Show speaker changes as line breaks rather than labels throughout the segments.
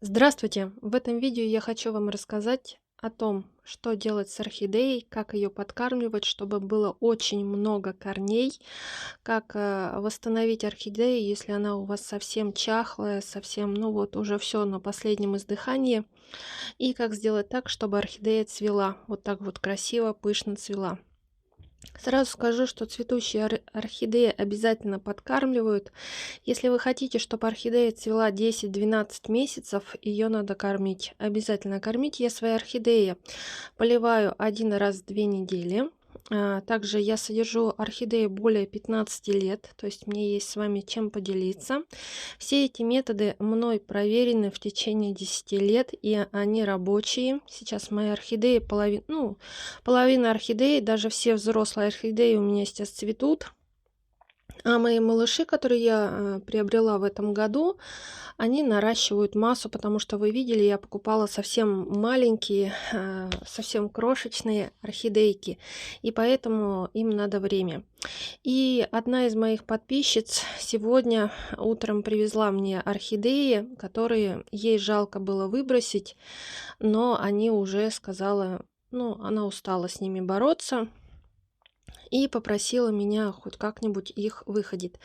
Здравствуйте! В этом видео я хочу вам рассказать о том, что делать с орхидеей, как ее подкармливать, чтобы было очень много корней, как восстановить орхидею, если она у вас совсем чахлая, совсем, ну вот уже все на последнем издыхании, и как сделать так, чтобы орхидея цвела, вот так вот красиво, пышно цвела. Сразу скажу, что цветущие орхидеи обязательно подкармливают. Если вы хотите, чтобы орхидея цвела 10-12 месяцев, ее надо кормить. Обязательно кормить. Я свои орхидеи поливаю один раз в 2 недели. Также я содержу орхидеи более 15 лет, то есть мне есть с вами чем поделиться. Все эти методы мной проверены в течение 10 лет, и они рабочие. Сейчас мои орхидеи, половина орхидей, даже все взрослые орхидеи у меня сейчас цветут. А мои малыши, которые я приобрела в этом году, они наращивают массу, потому что вы видели, я покупала совсем маленькие, совсем крошечные орхидейки, и поэтому им надо время. И одна из моих подписчиц сегодня утром привезла мне орхидеи, которые ей жалко было выбросить, но они уже сказала, ну, она устала с ними бороться и попросила меня хоть как-нибудь их выходить.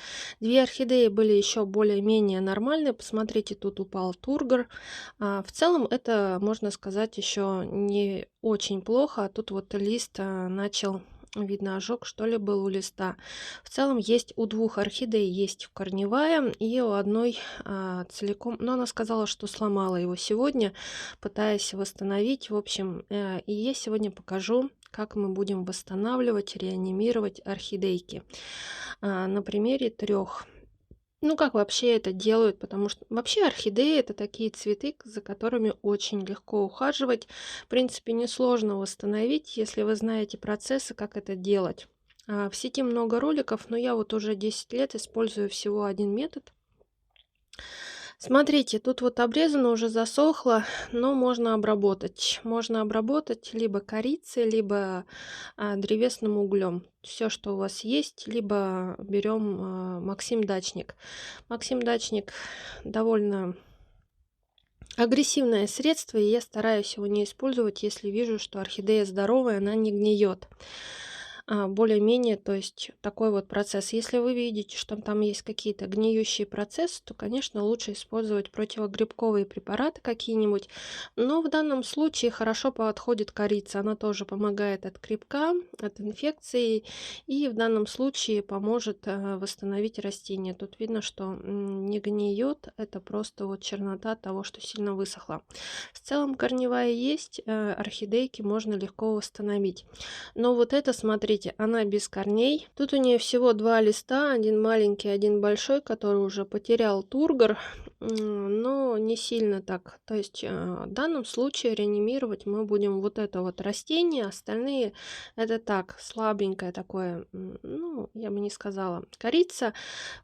Две орхидеи были еще более-менее нормальные. Посмотрите, тут упал тургор. В целом это, можно сказать, еще не очень плохо. А тут вот лист начал, видно, ожог, что ли, был у листа. В целом есть у двух орхидей есть корневая, и у одной целиком, но она сказала, что сломала его сегодня, пытаясь восстановить. В общем, и я сегодня покажу, как мы будем восстанавливать, реанимировать орхидейки на примере 3. Ну, как вообще это делают, потому что вообще орхидеи это такие цветы, за которыми очень легко ухаживать. В принципе, несложно восстановить, если вы знаете процессы, как это делать. В сети много роликов, но я вот уже 10 лет использую всего один метод. Смотрите, тут вот обрезано, уже засохло, но можно обработать. Можно обработать либо корицей, либо древесным углем. Все, что у вас есть, либо берем Максим Дачник. Максим Дачник довольно агрессивное средство, и я стараюсь его не использовать, если вижу, что орхидея здоровая, она не гниет. Более-менее, то есть такой вот процесс. Если вы видите, что там есть какие-то гниющие процессы, то, конечно, лучше использовать противогрибковые препараты какие-нибудь. Но в данном случае хорошо подходит корица. Она тоже помогает от грибка, от инфекции, и в данном случае поможет восстановить растение. Тут видно, что не гниет, это просто вот чернота того, что сильно высохло. В целом корневая есть, орхидейки можно легко восстановить. Но вот это, смотрите, она без корней. Тут у нее всего 2 листа, один маленький, один большой, который уже потерял тургор, но не сильно так. То есть в данном случае реанимировать мы будем вот это вот растение, остальные это так, слабенькое такое, ну, я бы не сказала. Корица,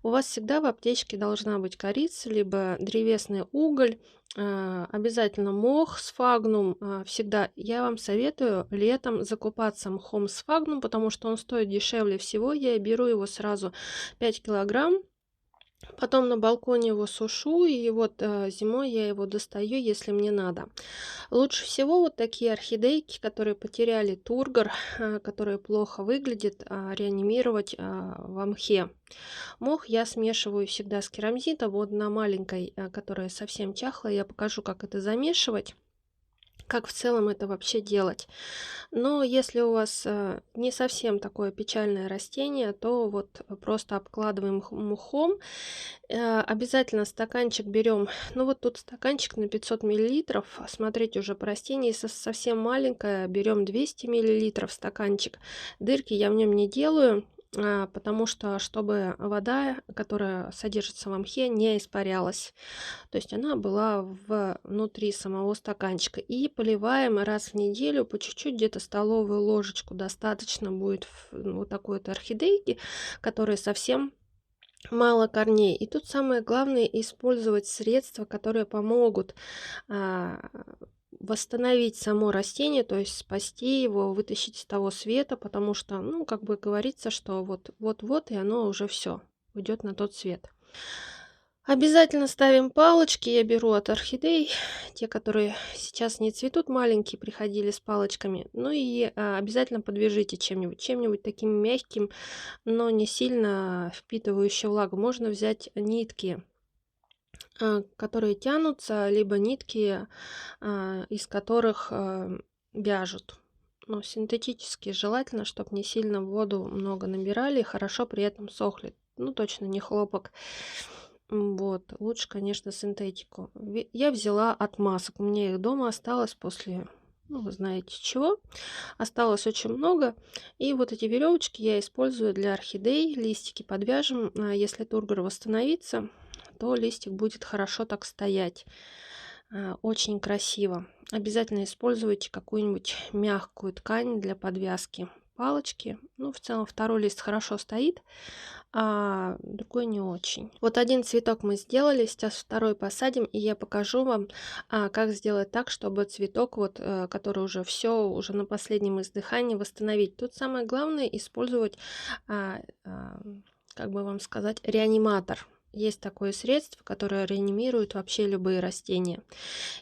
у вас всегда в аптечке должна быть корица, либо древесный уголь, обязательно мох сфагнум. Всегда я вам советую летом закупаться мхом сфагнум, потому что он стоит дешевле всего. Я беру его сразу 5 килограмм. Потом на балконе его сушу, и вот зимой я его достаю, если мне надо. Лучше всего вот такие орхидейки, которые потеряли тургор, которые плохо выглядят, реанимировать в мхе. Мох я смешиваю всегда с керамзитом. Вот на маленькой, которая совсем чахлая, я покажу, как это замешивать. Как в целом это вообще делать. Но если у вас не совсем такое печальное растение, то вот просто обкладываем мхом. Обязательно стаканчик берем. Ну вот тут стаканчик на 500 миллилитров. Смотрите уже по растению. Если совсем маленькое, берем 200 миллилитров стаканчик. Дырки я в нем не делаю, потому что чтобы вода, которая содержится в мхе, не испарялась. То есть она была внутри самого стаканчика. И поливаем раз в неделю по чуть-чуть, где-то столовую ложечку достаточно будет вот такой вот орхидейки, которые совсем мало корней. И тут самое главное использовать средства, которые помогут восстановить само растение, то есть спасти его, вытащить из того света, потому что, ну, как бы говорится, что вот-вот, и оно уже все уйдет на тот свет. Обязательно ставим палочки. Я беру от орхидей, те, которые сейчас не цветут, маленькие, приходили с палочками. Ну и обязательно подвяжите чем-нибудь таким мягким, но не сильно впитывающим влагу. Можно взять нитки, которые тянутся, либо нитки, из которых вяжут. Но синтетические желательно, чтобы не сильно воду много набирали и хорошо при этом сохли. Ну, точно не хлопок. Вот, лучше, конечно, синтетику. Я взяла от масок. У меня их дома осталось после, ну, вы знаете чего. Осталось очень много. И вот эти веревочки я использую для орхидей. Листики подвяжем. Если тургор восстановится, то листик будет хорошо так стоять. Очень красиво. Обязательно используйте какую-нибудь мягкую ткань для подвязки палочки. Ну, в целом, второй лист хорошо стоит, а другой не очень. Вот один цветок мы сделали, сейчас второй посадим, и я покажу вам, как сделать так, чтобы цветок, вот, который уже все, уже на последнем издыхании, восстановить. Тут самое главное использовать, как бы вам сказать, реаниматор. Есть такое средство, которое реанимирует вообще любые растения.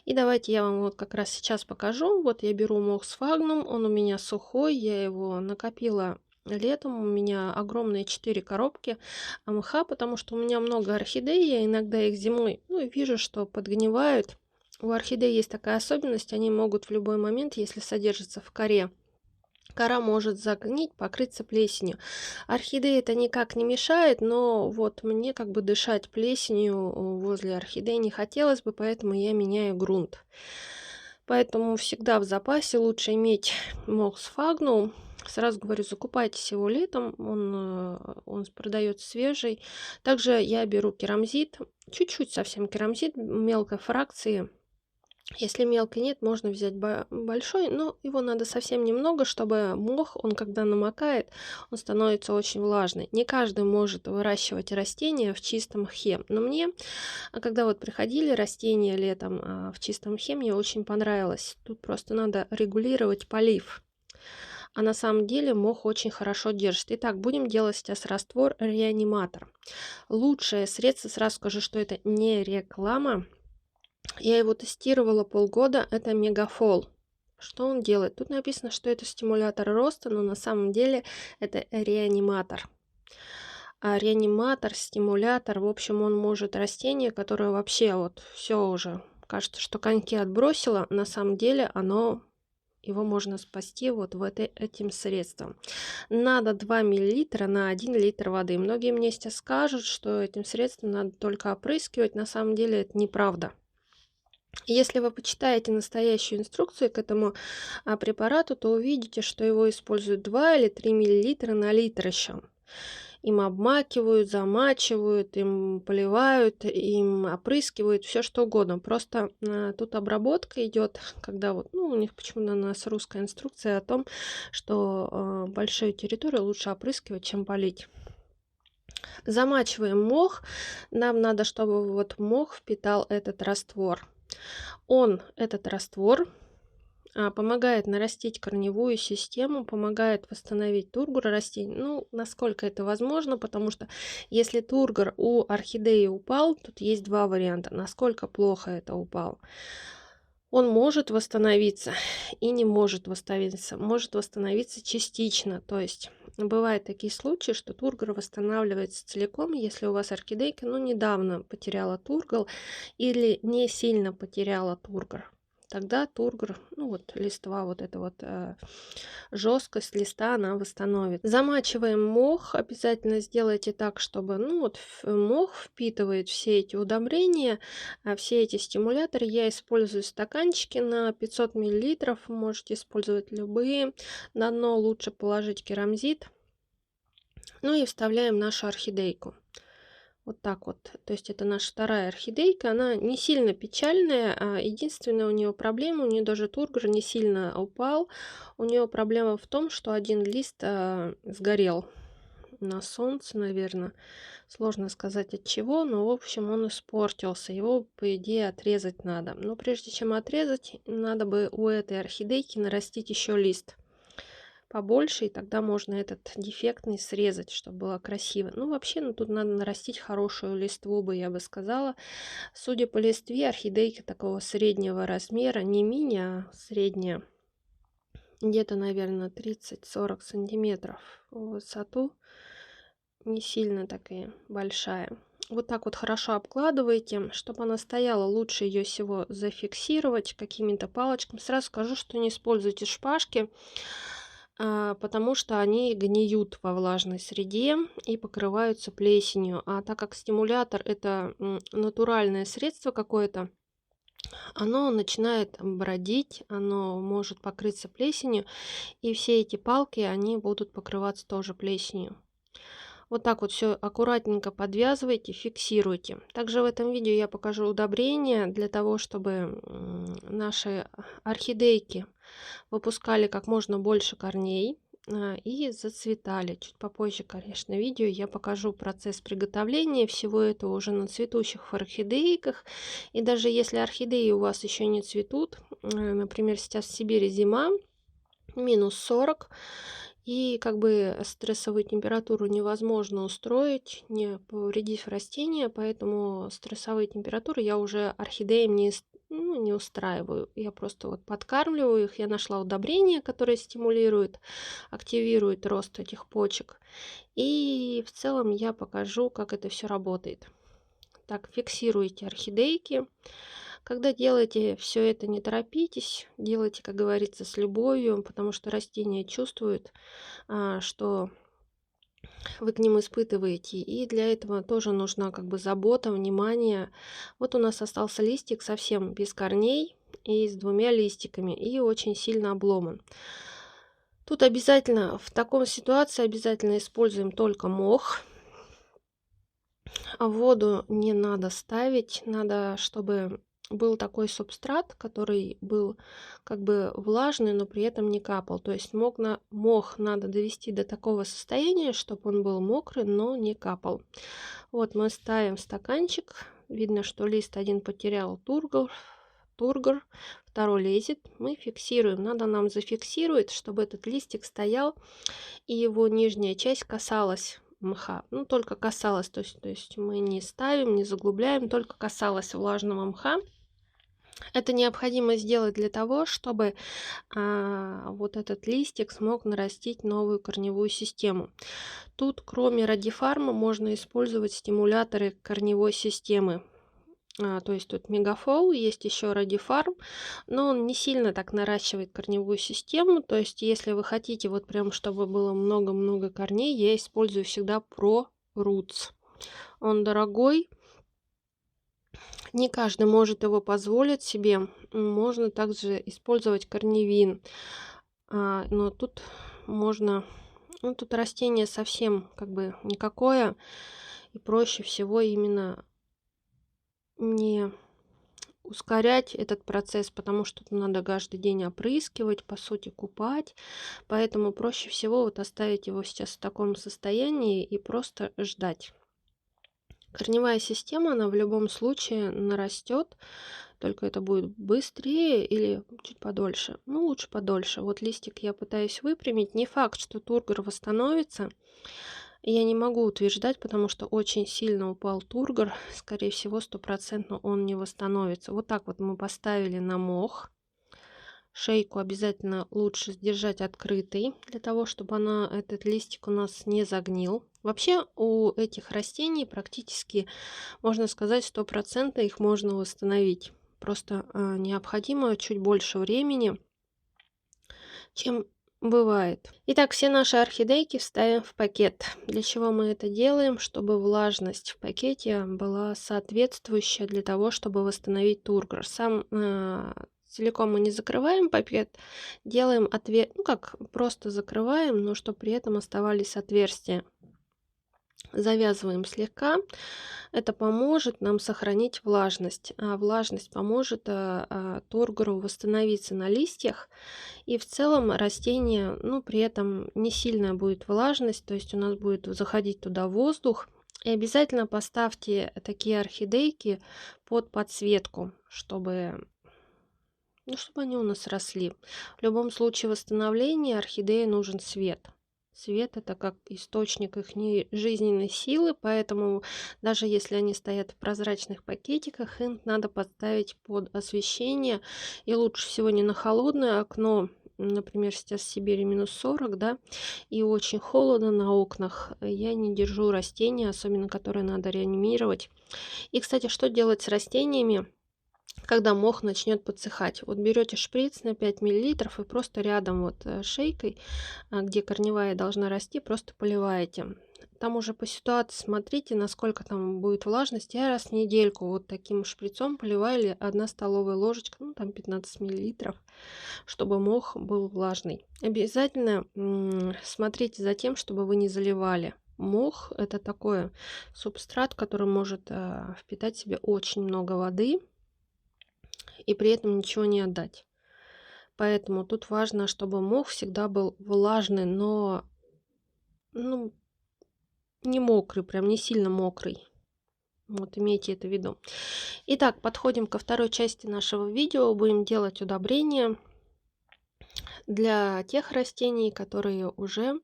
И давайте я вам вот как раз сейчас покажу. Вот я беру мох сфагнум, он у меня сухой, я его накопила летом. У меня огромные 4 коробки мха, потому что у меня много орхидей, я иногда их зимой, ну, вижу, что подгнивают. У орхидей есть такая особенность, они могут в любой момент, если содержатся в коре, кора может загнить, покрыться плесенью. Орхидеи это никак не мешает, но вот мне как бы дышать плесенью возле орхидей не хотелось бы, поэтому я меняю грунт. Поэтому всегда в запасе лучше иметь мох сфагнум. Сразу говорю, закупайтесь его летом, он продается свежий. Также я беру керамзит, чуть-чуть совсем керамзит мелкой фракции. Если мелкой нет, можно взять большой, но его надо совсем немного, чтобы мох, он когда намокает, он становится очень влажный. Не каждый может выращивать растения в чистом мхе, но мне, когда вот приходили растения летом в чистом мхе, мне очень понравилось. Тут просто надо регулировать полив. А на самом деле мох очень хорошо держит. Итак, будем делать сейчас раствор реаниматор. Лучшее средство, сразу скажу, что это не реклама. Я его тестировала полгода, это Мегафол. Что он делает? Тут написано, что это стимулятор роста, но на самом деле это реаниматор. Реаниматор, стимулятор, в общем, он может растение, которое вообще вот все уже, кажется, что коньки отбросило, на самом деле его можно спасти вот этим средством. Надо 2 мл на 1 литр воды. Многие мне сейчас скажут, что этим средством надо только опрыскивать. На самом деле это неправда. Если вы почитаете настоящую инструкцию к этому препарату, то увидите, что его используют 2 или 3 мл на литр еще. Им обмакивают, замачивают, им поливают, им опрыскивают, все что угодно. Просто тут обработка идет, когда вот, ну, у них почему-то у нас русская инструкция о том, что большую территорию лучше опрыскивать, чем полить. Замачиваем мох. Нам надо, чтобы вот мох впитал этот раствор. Этот раствор, помогает нарастить корневую систему, помогает восстановить тургор растений. Ну, насколько это возможно, потому что если тургор у орхидеи упал, тут есть два варианта. Насколько плохо это упал. Он может восстановиться и не может восстановиться. Может восстановиться частично. То есть бывают такие случаи, что тургор восстанавливается целиком, если у вас орхидейка, ну, недавно потеряла тургор или не сильно потеряла тургор. Тогда тургор, ну вот листва, вот эта вот жесткость листа, она восстановит. Замачиваем мох, обязательно сделайте так, чтобы, ну вот мох впитывает все эти удобрения, все эти стимуляторы. Я использую стаканчики на 500 мл, можете использовать любые. На дно лучше положить керамзит. Ну и вставляем нашу орхидейку. Вот так вот. То есть это наша вторая орхидейка. Она не сильно печальная. Единственная у нее проблема, у нее даже тургор не сильно упал. У нее проблема в том, что один лист сгорел на солнце, наверное. Сложно сказать от чего, но в общем он испортился. Его, по идее, отрезать надо. Но прежде чем отрезать, надо бы у этой орхидейки нарастить еще лист. побольше, и тогда можно этот дефектный срезать, чтобы было красиво. Ну, вообще, ну, тут надо нарастить хорошую листву, бы я бы сказала. Судя по листве, орхидейки такого среднего размера, не мини, а средняя, где-то, наверное, 30-40 сантиметров в высоту, не сильно такая большая. Вот так вот хорошо обкладываете, чтобы она стояла. Лучше ее всего зафиксировать какими-то палочками. Сразу скажу, что не используйте шпажки, потому что они гниют во влажной среде и покрываются плесенью. А так как стимулятор это натуральное средство какое-то, оно начинает бродить, оно может покрыться плесенью, и все эти палки, они будут покрываться тоже плесенью. Вот так вот все аккуратненько подвязывайте, фиксируйте. Также в этом видео я покажу удобрения для того, чтобы наши орхидейки выпускали как можно больше корней и зацветали. Чуть попозже, конечно, видео я покажу процесс приготовления всего этого уже на цветущих орхидейках. И даже если орхидеи у вас еще не цветут, например, сейчас в Сибири зима, минус 40, и как бы стрессовую температуру невозможно устроить, не повредив растения, поэтому стрессовые температуры я уже орхидеям не устраиваю. Я просто вот подкармливаю их. Я нашла удобрение, которое стимулирует, активирует рост этих почек. И в целом я покажу, как это все работает. Так, фиксируйте орхидейки. Когда делаете все это, не торопитесь, делайте, как говорится, с любовью, потому что растения чувствуют, что вы к ним испытываете. И для этого тоже нужна как бы забота, внимание. Вот у нас остался листик совсем без корней и с двумя листиками, и очень сильно обломан. Тут обязательно, в такой ситуации обязательно используем только мох. А воду не надо ставить, надо, чтобы был такой субстрат, который был как бы влажный, но при этом не капал. То есть мох надо довести до такого состояния, чтобы он был мокрый, но не капал. Вот мы ставим стаканчик. Видно, что лист один потерял тургор, второй лезет. Мы фиксируем. Надо нам зафиксировать, чтобы этот листик стоял и его нижняя часть касалась мха. Ну, только касалась, то есть мы не ставим, не заглубляем, только касалась влажного мха. Это необходимо сделать для того, чтобы вот этот листик смог нарастить новую корневую систему. Тут, кроме радифарма, можно использовать стимуляторы корневой системы. То есть тут мегафол, есть еще радифарм, но он не сильно так наращивает корневую систему. То есть если вы хотите вот прям, чтобы было много-много корней, я использую всегда Pro Roots. Он дорогой, не каждый может его позволить себе. Можно также использовать корневин, но тут можно, ну тут растение совсем как бы никакое, и проще всего именно не ускорять этот процесс, потому что надо каждый день опрыскивать, по сути купать, поэтому проще всего вот оставить его сейчас в таком состоянии и просто ждать. Корневая система, она в любом случае нарастет, только это будет быстрее или чуть подольше. Ну, лучше подольше. Вот листик я пытаюсь выпрямить. Не факт, что тургор восстановится. Я не могу утверждать, потому что очень сильно упал тургор. Скорее всего, 100% он не восстановится. Вот так вот мы поставили на мох. Шейку обязательно лучше держать открытой, для того, чтобы этот листик у нас не загнил. Вообще у этих растений практически, можно сказать, 100% их можно восстановить. Просто необходимо чуть больше времени, чем бывает. Итак, все наши орхидейки вставим в пакет. Для чего мы это делаем? Чтобы влажность в пакете была соответствующая для того, чтобы восстановить тургор. Целиком мы не закрываем пакет, делаем ну как, просто закрываем, но чтобы при этом оставались отверстия. Завязываем слегка. Это поможет нам сохранить влажность. А влажность поможет тургору восстановиться на листьях. И в целом растение, ну, при этом не сильная будет влажность, то есть у нас будет заходить туда воздух. И обязательно поставьте такие орхидейки под подсветку, чтобы ну, чтобы они у нас росли. В любом случае восстановления орхидее нужен свет. Свет это как источник их жизненной силы, поэтому даже если они стоят в прозрачных пакетиках, им надо подставить под освещение. И лучше всего не на холодное окно, например, сейчас в Сибири -40, да, и очень холодно на окнах. Я не держу растения, особенно которые надо реанимировать. И, кстати, что делать с растениями, когда мох начнет подсыхать? Вот берете шприц на 5 миллилитров и просто рядом вот шейкой, где корневая должна расти, просто поливаете. Там уже по ситуации смотрите, насколько там будет влажность. Я раз в недельку вот таким шприцом поливаю, или 1 столовая ложечка, ну там 15 миллилитров, чтобы мох был влажный. Обязательно смотрите за тем, чтобы вы не заливали. Мох это такой субстрат, который может впитать в себя очень много воды и при этом ничего не отдать. Поэтому тут важно, чтобы мох всегда был влажный, но ну, не мокрый, прям не сильно мокрый. Вот имейте это в виду. Итак, подходим ко второй части нашего видео. Будем делать удобрения для тех растений, которые уже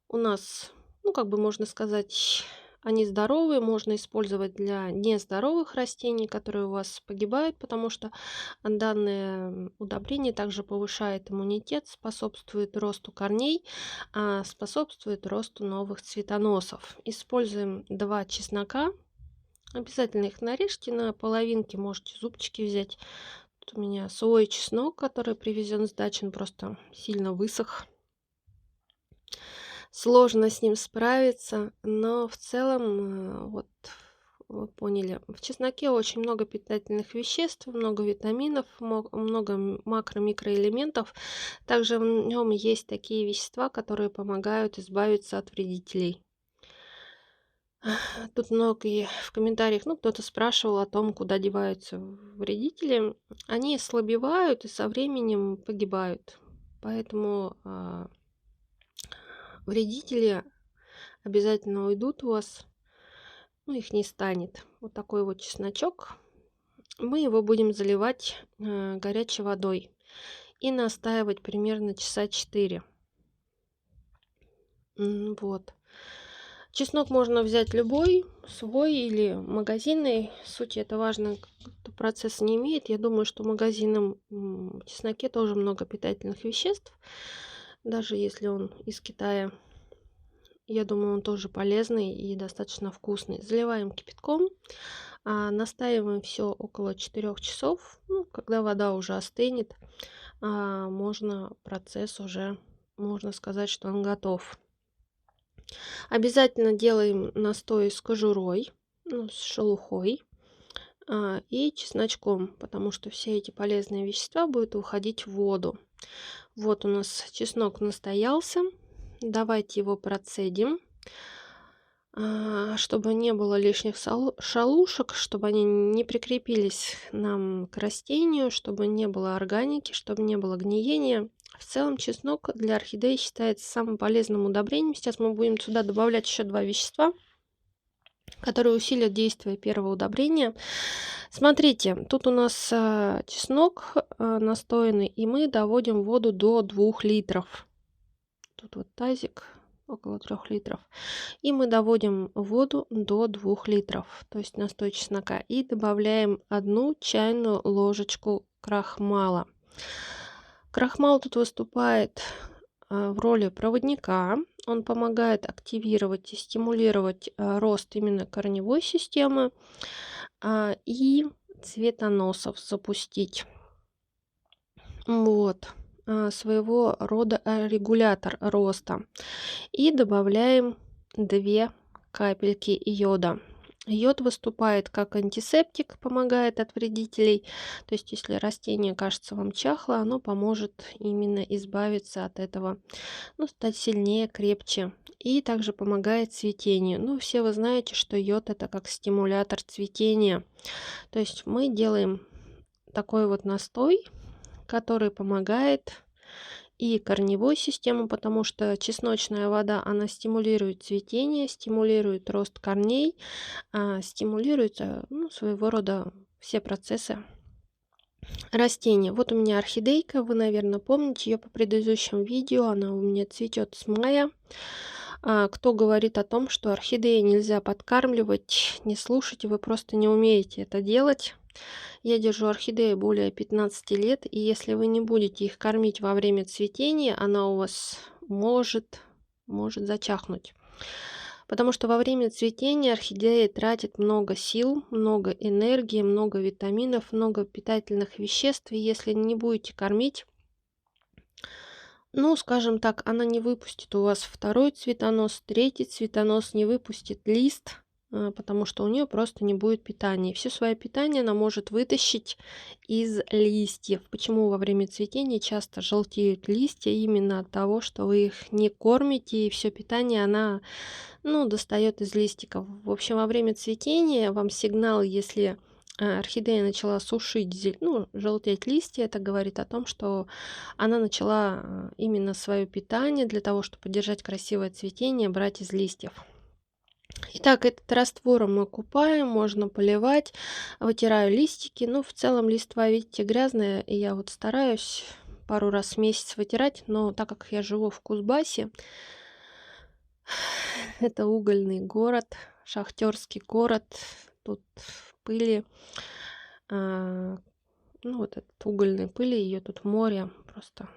у нас, ну, как бы можно сказать, они здоровые, можно использовать для нездоровых растений, которые у вас погибают, потому что данное удобрение также повышает иммунитет, способствует росту корней, способствует росту новых цветоносов. Используем 2 чеснока. Обязательно их нарежьте на половинки, можете зубчики взять. Тут у меня свой чеснок, который привезен с дачи, он просто сильно высох. Сложно с ним справиться, но в целом, вот вы поняли, в чесноке очень много питательных веществ, много витаминов, много макро-микроэлементов. Также в нем есть такие вещества, которые помогают избавиться от вредителей. Тут многие в комментариях, ну, кто-то спрашивал о том, куда деваются вредители. Они ослабевают и со временем погибают. Поэтому вредители обязательно уйдут у вас, ну, их не станет. Вот такой вот чесночок. Мы его будем заливать горячей водой и настаивать примерно часа 4. Вот. Чеснок можно взять любой, свой или магазинный. Суть это важно, процесс не имеет. Я думаю, что в магазинном чесноке тоже много питательных веществ. Даже если он из Китая, я думаю, он тоже полезный и достаточно вкусный. Заливаем кипятком, настаиваем все около 4 часов. Ну, когда вода уже остынет, процесс уже, можно сказать, что он готов. Обязательно делаем настой с кожурой, ну, с шелухой и чесночком, потому что все эти полезные вещества будут уходить в воду. Вот у нас чеснок настоялся. Давайте его процедим, чтобы не было лишних шалушек, чтобы они не прикрепились нам к растению, чтобы не было органики, чтобы не было гниения. В целом чеснок для орхидеи считается самым полезным удобрением. Сейчас мы будем сюда добавлять еще 2 вещества, которые усилят действие первого удобрения. Смотрите, тут у нас чеснок настоянный, и мы доводим воду до 2 литров. Тут вот тазик около 3 литров. И мы доводим воду до 2 литров, то есть настой чеснока. И добавляем 1 чайную ложечку крахмала. Крахмал тут выступает в роли проводника. Он помогает активировать и стимулировать рост именно корневой системы и цветоносов запустить. Вот. Своего рода регулятор роста. И добавляем 2 капельки йода. Йод выступает как антисептик, помогает от вредителей. То есть, если растение кажется вам чахло, оно поможет именно избавиться от этого, ну, стать сильнее, крепче. И также помогает цветению. Ну, все вы знаете, что йод это как стимулятор цветения. То есть мы делаем такой вот настой, который помогает и корневой систему, потому что чесночная вода, она стимулирует цветение, стимулирует рост корней, стимулирует, ну, своего рода все процессы растение. Вот у меня орхидейка, вы, наверное, помните ее по предыдущим видео, она у меня цветет с мая. Кто говорит о том, что орхидеи нельзя подкармливать, не слушайте, вы просто не умеете это делать. Я держу орхидеи более 15 лет, и если вы не будете их кормить во время цветения, она у вас может зачахнуть. Потому что во время цветения орхидея тратит много сил, много энергии, много витаминов, много питательных веществ. И если не будете кормить, ну, скажем так, она не выпустит у вас второй цветонос, третий цветонос, не выпустит лист, потому что у нее просто не будет питания. Все свое питание она может вытащить из листьев. Почему во время цветения часто желтеют листья? Именно от того, что вы их не кормите, и все питание она, ну, достает из листиков. В общем, во время цветения вам сигнал, если орхидея начала сушить, ну, желтеть листья, это говорит о том, что она начала именно свое питание для того, чтобы поддержать красивое цветение, брать из листьев. Итак, этот раствор мы купаем, можно поливать, вытираю листики. Ну, в целом листва, видите, грязная, и я вот стараюсь пару раз в месяц вытирать, но так как я живу в Кузбассе, это угольный город, шахтерский город, тут пыли, а, ну, вот этот угольной пыли, ее тут море, просто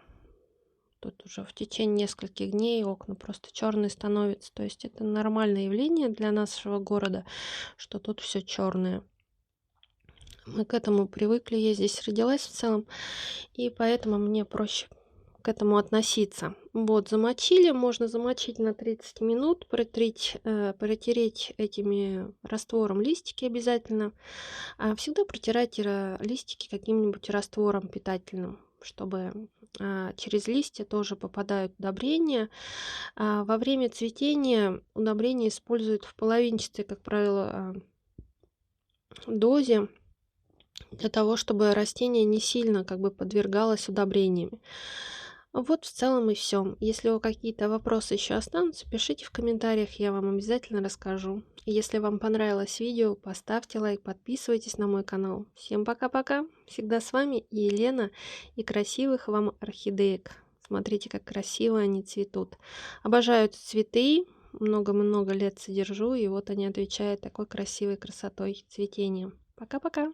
тут уже в течение нескольких дней окна просто черные становятся. То есть это нормальное явление для нашего города, что тут все черное. Мы к этому привыкли, я здесь родилась в целом, и поэтому мне проще к этому относиться. Вот, замочили, можно замочить на 30 минут, протереть этими раствором листики обязательно. Всегда протирайте листики каким-нибудь раствором питательным, чтобы через листья тоже попадают удобрения. Во время цветения удобрения используют в половинчатой, как правило, дозе, для того, чтобы растение не сильно как бы подвергалось удобрениями. Вот в целом и все. Если у вас какие-то вопросы еще останутся, пишите в комментариях, я вам обязательно расскажу. И если вам понравилось видео, поставьте лайк, подписывайтесь на мой канал. Всем пока-пока. Всегда с вами Елена, и красивых вам орхидеек. Смотрите, как красиво они цветут. Обожаю цветы, много-много лет содержу, и вот они отвечают такой красивой красотой цветения. Пока-пока.